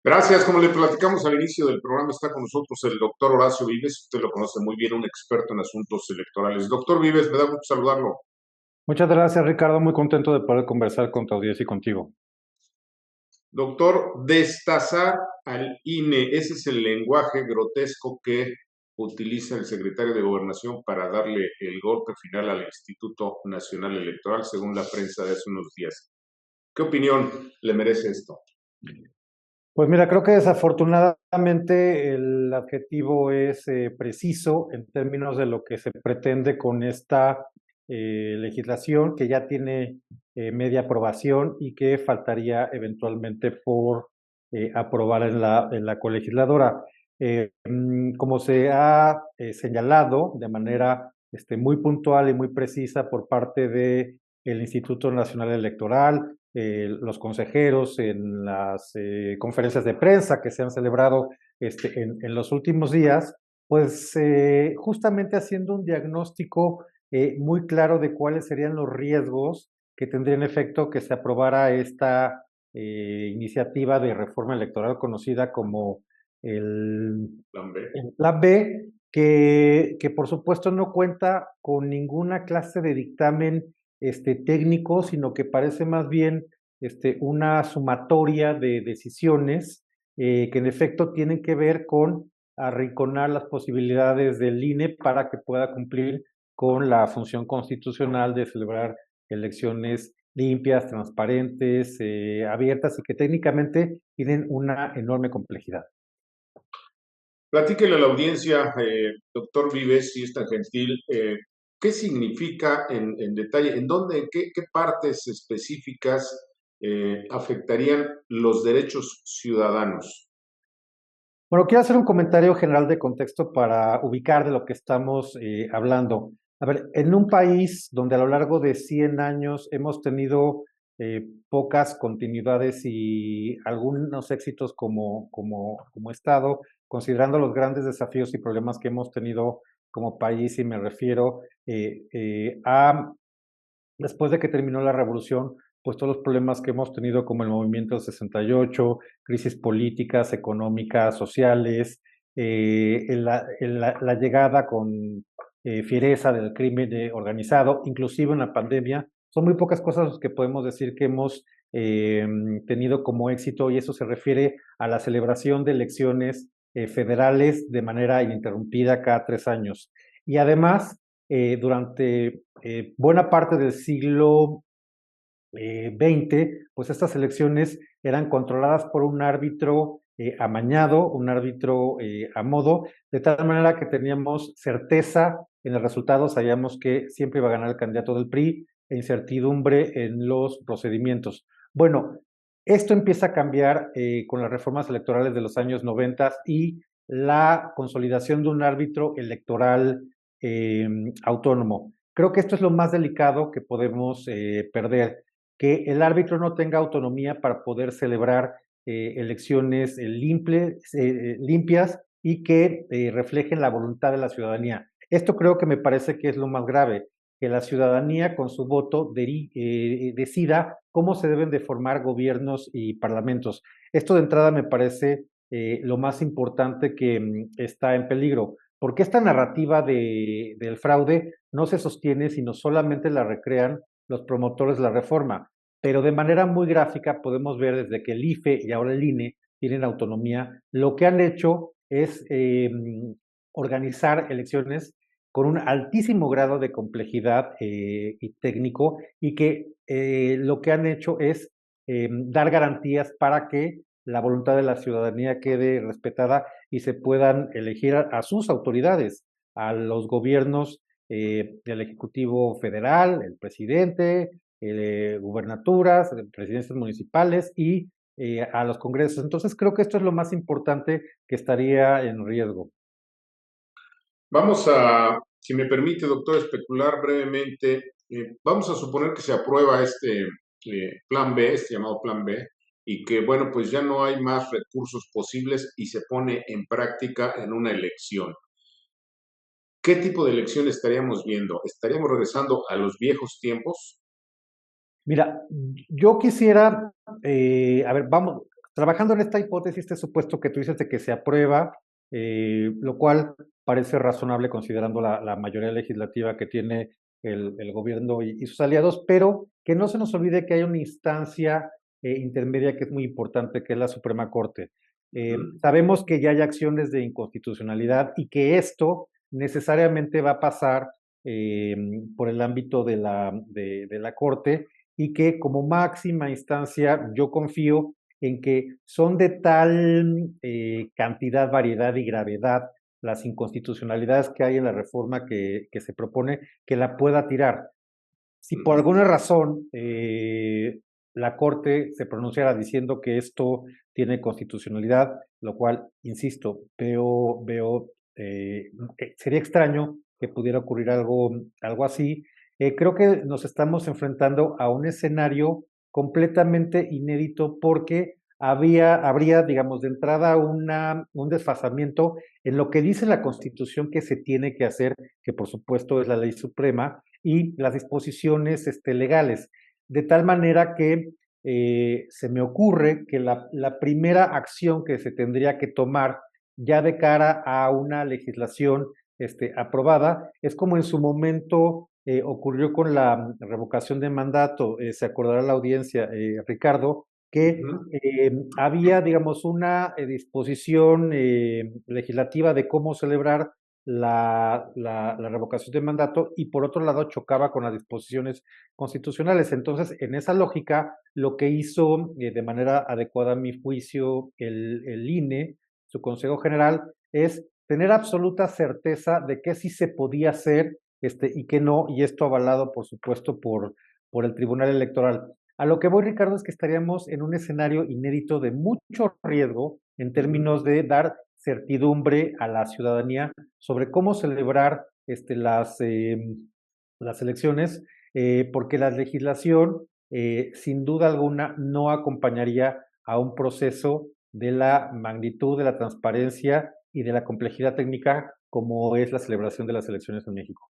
Gracias. Como le platicamos al inicio del programa, está con nosotros el doctor Horacio Vives. Usted lo conoce muy bien, un experto en asuntos electorales. Doctor Vives, me da gusto saludarlo. Muchas gracias, Ricardo. Muy contento de poder conversar con tu audiencia y contigo. Doctor, destazar al INE, ese es el lenguaje grotesco que utiliza el secretario de Gobernación para darle el golpe final al Instituto Nacional Electoral, según la prensa de hace unos días. ¿Qué opinión le merece esto? Pues mira, creo que desafortunadamente el adjetivo es preciso en términos de lo que se pretende con esta legislación que ya tiene media aprobación y que faltaría eventualmente por aprobar en la colegisladora. Como se ha señalado de manera muy puntual y muy precisa por parte del Instituto Nacional Electoral, los consejeros en las conferencias de prensa que se han celebrado en los últimos días, pues justamente haciendo un diagnóstico muy claro de cuáles serían los riesgos que tendría en efecto que se aprobara esta iniciativa de reforma electoral conocida como el, Plan B. el Plan B, que por supuesto no cuenta con ninguna clase de dictamen técnico, sino que parece más bien una sumatoria de decisiones que en efecto tienen que ver con arrinconar las posibilidades del INE para que pueda cumplir con la función constitucional de celebrar elecciones limpias, transparentes, abiertas y que técnicamente tienen una enorme complejidad. Platíquele a la audiencia, doctor Vives, si es tan gentil, qué significa en detalle, en dónde, qué partes específicas afectarían los derechos ciudadanos. Bueno, quiero hacer un comentario general de contexto para ubicar de lo que estamos hablando. A ver, en un país donde a lo largo de 100 años hemos tenido pocas continuidades y algunos éxitos como Estado, considerando los grandes desafíos y problemas que hemos tenido como país, y me refiero a después de que terminó la revolución, pues todos los problemas que hemos tenido como el movimiento del 68, crisis políticas, económicas, sociales, la llegada con fiereza del crimen organizado, inclusive en la pandemia, son muy pocas cosas que podemos decir que hemos tenido como éxito, y eso se refiere a la celebración de elecciones federales de manera ininterrumpida cada 3 años. Y además, durante buena parte del siglo XX, pues estas elecciones eran controladas por un árbitro amañado, un árbitro a modo, de tal manera que teníamos certeza en el resultado, sabíamos que siempre iba a ganar el candidato del PRI, e incertidumbre en los procedimientos. Bueno, esto empieza a cambiar con las reformas electorales de los años 90 y la consolidación de un árbitro electoral eh, autónomo. Creo que esto es lo más delicado que podemos perder, que el árbitro no tenga autonomía para poder celebrar elecciones limpias y que reflejen la voluntad de la ciudadanía. Esto creo que me parece que es lo más grave, que la ciudadanía con su voto decida cómo se deben de formar gobiernos y parlamentos. Esto de entrada me parece lo más importante que está en peligro, porque esta narrativa del fraude no se sostiene, sino solamente la recrean los promotores de la reforma. Pero de manera muy gráfica podemos ver desde que el IFE y ahora el INE tienen autonomía, lo que han hecho es organizar elecciones con un altísimo grado de complejidad y técnico, y que lo que han hecho es dar garantías para que la voluntad de la ciudadanía quede respetada y se puedan elegir a sus autoridades, a los gobiernos del Ejecutivo Federal, el presidente, gubernaturas, presidencias municipales y a los congresos. Entonces creo que esto es lo más importante que estaría en riesgo. Vamos a, si me permite, doctor, especular brevemente. Vamos a suponer que se aprueba este plan B, este llamado plan B, y que, bueno, pues ya no hay más recursos posibles y se pone en práctica en una elección. ¿Qué tipo de elección estaríamos viendo? ¿Estaríamos regresando a los viejos tiempos? Mira, yo quisiera, a ver, vamos, trabajando en esta hipótesis, este supuesto que tú dices de que se aprueba, lo cual parece razonable considerando la mayoría legislativa que tiene el gobierno y sus aliados, pero que no se nos olvide que hay una instancia intermedia que es muy importante, que es la Suprema Corte. Sabemos que ya hay acciones de inconstitucionalidad y que esto necesariamente va a pasar eh, por el ámbito de la Corte y que como máxima instancia yo confío en que son de tal cantidad, variedad y gravedad las inconstitucionalidades que hay en la reforma que se propone que la pueda tirar. Si por alguna razón la Corte se pronunciara diciendo que esto tiene constitucionalidad, lo cual, insisto, sería extraño que pudiera ocurrir algo así. Creo que nos estamos enfrentando a un escenario completamente inédito porque habría, digamos, de entrada un desfasamiento en lo que dice la Constitución que se tiene que hacer, que por supuesto es la ley suprema, y las disposiciones legales. De tal manera que se me ocurre que la primera acción que se tendría que tomar ya de cara a una legislación aprobada es como en su momento ocurrió con la revocación de mandato. Se acordará la audiencia, Ricardo, que había, digamos, una disposición legislativa de cómo celebrar la revocación de mandato y por otro lado chocaba con las disposiciones constitucionales. Entonces, en esa lógica, lo que hizo de manera adecuada a mi juicio el INE, su Consejo General, es tener absoluta certeza de que sí se podía hacer y que no, y esto avalado, por supuesto, por el Tribunal Electoral. A lo que voy, Ricardo, es que estaríamos en un escenario inédito de mucho riesgo en términos de dar certidumbre a la ciudadanía sobre cómo celebrar las elecciones, porque la legislación, sin duda alguna, no acompañaría a un proceso de la magnitud, de la transparencia y de la complejidad técnica como es la celebración de las elecciones en México.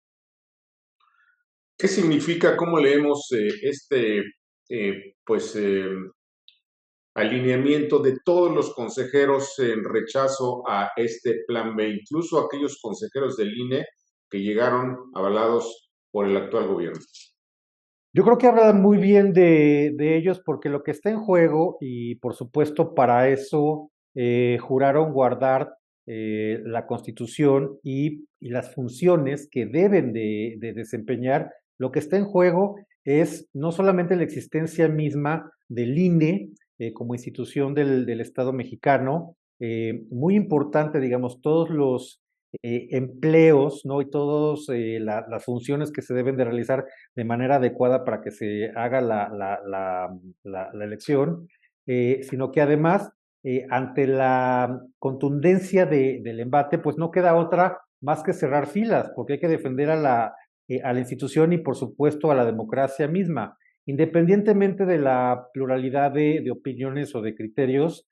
¿Qué significa, cómo leemos pues, alineamiento de todos los consejeros en rechazo a este plan B, incluso aquellos consejeros del INE que llegaron avalados por el actual gobierno? Yo creo que habla muy bien de ellos porque lo que está en juego, y por supuesto para eso juraron guardar la Constitución y las funciones que deben de desempeñar, lo que está en juego es no solamente la existencia misma del INE como institución del Estado mexicano, muy importante, digamos, todos los empleos, ¿no? Y todas las funciones que se deben de realizar de manera adecuada para que se haga la elección, sino que además, ante la contundencia del embate, pues no queda otra más que cerrar filas, porque hay que defender a la institución y por supuesto a la democracia misma. Independientemente de la pluralidad de opiniones o de criterios,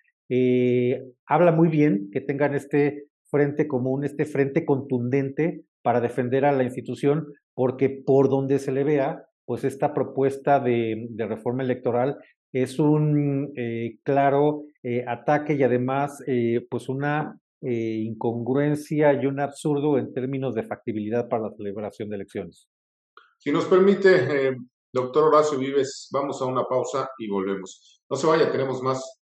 habla muy bien que tengan este frente común, este frente contundente para defender a la institución, porque por donde se le vea, pues esta propuesta de reforma electoral es un claro ataque y además pues una incongruencia y un absurdo en términos de factibilidad para la celebración de elecciones. Si nos permite, doctor Horacio Vives, vamos a una pausa y volvemos. No se vaya, tenemos más